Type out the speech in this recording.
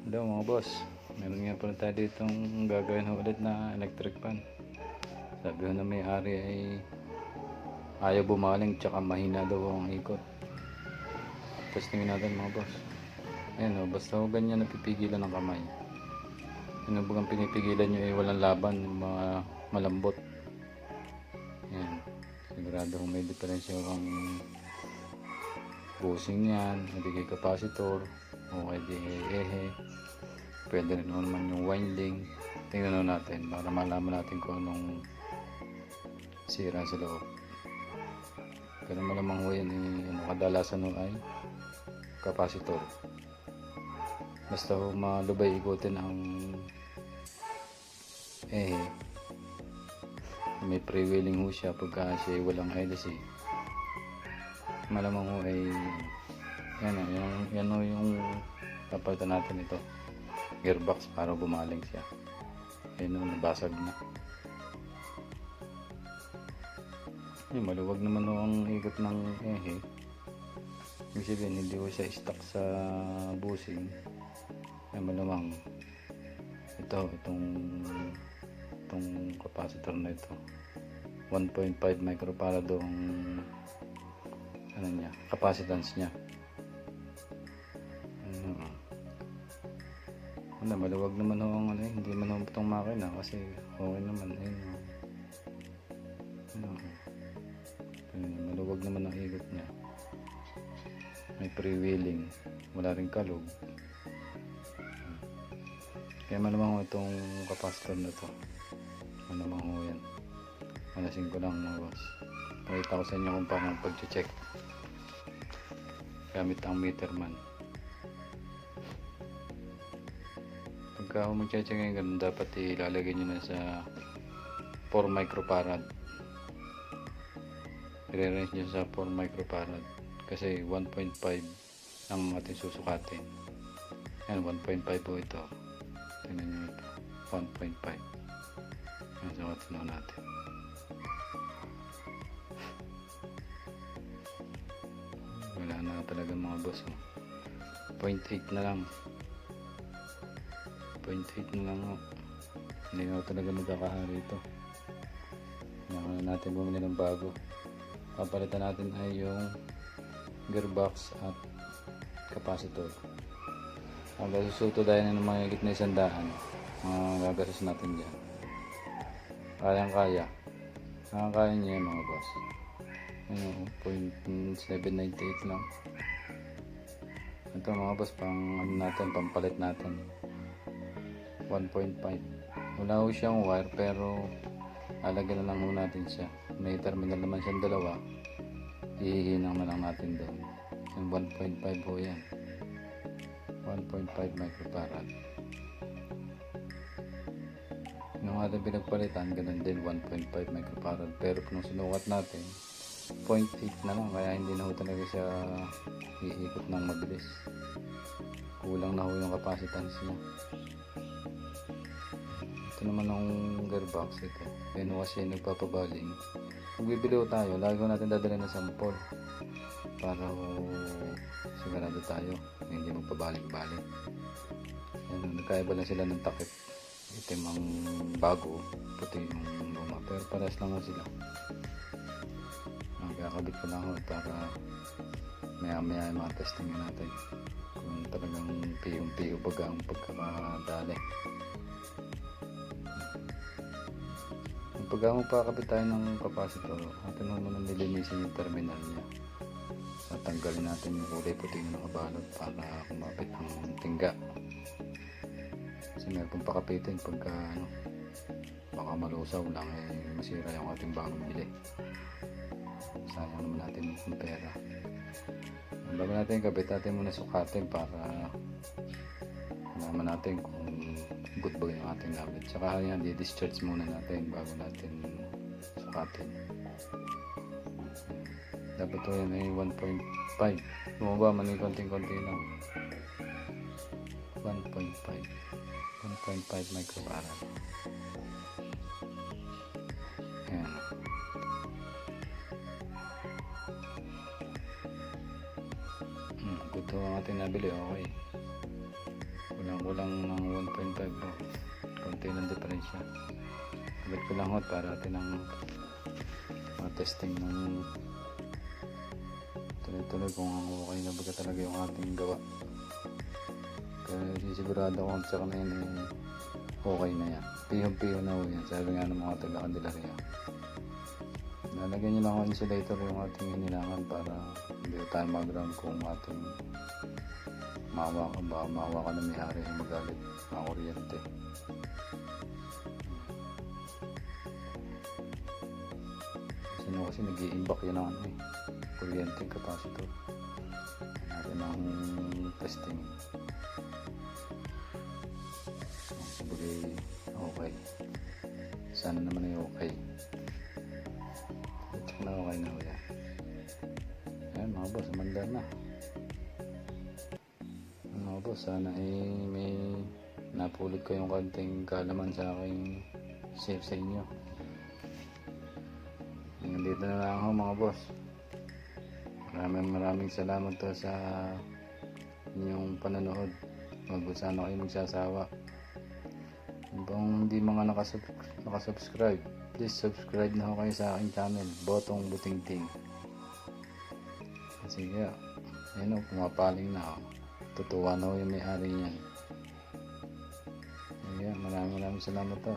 Hello mga boss, meron nga pala tayo ditong gagawin ulit na electric fan. Sabi ko na may-ari ay ayaw bumaling tsaka mahina daw ang ikot. Testingin natin mga boss. Ayan o, basta o ganyan napipigilan ng kamay. Ano bagang pinipigilan nyo ay walang laban, mga malambot. Ayan, sigurado kung may diferensya kung bushing yan, hindi kay capacitor o kay ehe. Pwede rin naman yung winding. Tingnan natin para malaman natin kung anong sira sa loob. Pero malamang ho yan kadalasan ho ay capacitor. Basta ho malubay ikutin ang may freewheeling ho siya pagka siya walang LC. Malamang ho ay yan ho yung papalitan natin ito, gearbox, para bumaling siya. Ayun o, nabasag na. Maluwag naman o ang ikot ng ibig sabihin hindi ko siya stuck sa bushing. Malamang itong capacitor na ito 1.5 microfarad ang niya, capacitance niya. Maluwag naman ho ang hindi man ho itong makina kasi okay naman. Maluwag naman ang ikot niya, may freewheeling, wala rin kalog. Kaya malamang ho itong capacitor na to, malamang ho yan. Manasin ko lang mga boss, pakita ko sa inyo kung paano pag-check gamit ang meter man. Pagka mag-check ngayon ganun, dapat ilalagay nyo na sa 4 microfarad. I-range nyo sa 4 microfarad kasi 1.5 ang ating susukatin. Yan, 1.5 po ito. Tingnan nyo ito, 1.5. Yan, sukatin na natin. Wala na talaga mga boss. 0.8 na lang. 0.8 na lang. Hindi na talaga magkakahari ito. Kailangan natin bumili ng bago. Papalitan natin ay yung gearbox at capacitor. Ang gasusuto dahil na ng mga higit na 100, mga gagasos natin dyan. Kaya niya yan mga boss. 0.798 lang. Ito mga boss, pampalit natin 1.5. Wala ho siyang wire pero alagyan na lang ho natin siya. May terminal naman siyang dalawa, ihihinang na lang natin doon. Yung 1.5 ho yan, 1.5 microfarad. Yung ating pinagpalitan ganun din, 1.5 microfarad, pero kung sinukat natin 0.8 na lang, kaya hindi na ho talaga siya iikot ng mabilis. Kulang na ho yung capacitance niya. Ito naman ang gearbox ito. Yan kasi nagpapabaling. Kung bibili tayo, lagi natin dadalhin na sample para sigurado tayo hindi magpabaling-baling. Yan, nagkaiba lang sila ng takip. Itim ang bago, puti yung luma, pero parehas lang ho sila. Kakabit ko lang ho para maya mga testing natin kung talagang piyong-piyo baga ang pagkakadali. Pagka magpakabit tayo ng capacitor, atin mo muna nilinisin yung terminal niya. Tatanggalin natin yung kulay puti na nakabalot para kumapit ang tingga. Kasi meron pong pakapitin pagka baka malusaw lang masira yung ating bagong bili. Sayang naman natin yung pera. Bago natin kabit, natin muna sukatin para malaman natin kung good ba yung ating gamit. Tsaka yan, di-discharge muna natin bago natin sukatin. Dapat ito yan ay 1.5. Bumaba man yung konting-konti lang. 1.5 microfarad. Ayan. Ito ang ating nabili, okay. Walang ko lang ng 1.5 bro. Konti ng diferensya. Ulit ko lang hot para tinang testing ng tuloy-tuloy kung okay na ba talaga yung ating gawa. Kaya sigurado ko tsaka na yun okay na yan. Pihong-piho na ho yan. Sabi nga ng mga taga-Candelaria. Lalagyan nyo lang ako insulator yung ating hinilangan para hindi tayo mag-ground kung ating maawa ka na may hari yung magalit mga kuryente. Sino kasi nag-i-imbak yun ang kuryente capacitor. Natin ang testing. Sabagay okay. Sana naman ay okay. Check na okay na kuya. Ayan mga boss, manda na. Mga boss, sana may napulot ko yung konting kalaman sa aking save sa inyo. Nandito na lang ako mga boss. Maraming salamat to sa inyong panonood. Wag sana kayo magsasawa. Kung hindi mga nakasubscribe, please subscribe na ho kayo sa aking channel, Botong Butingting. Kasi kaya, ayun o, pumapaling na ako. Tutuwa na ho yung may-ari niyan. Kaya maraming salamat to.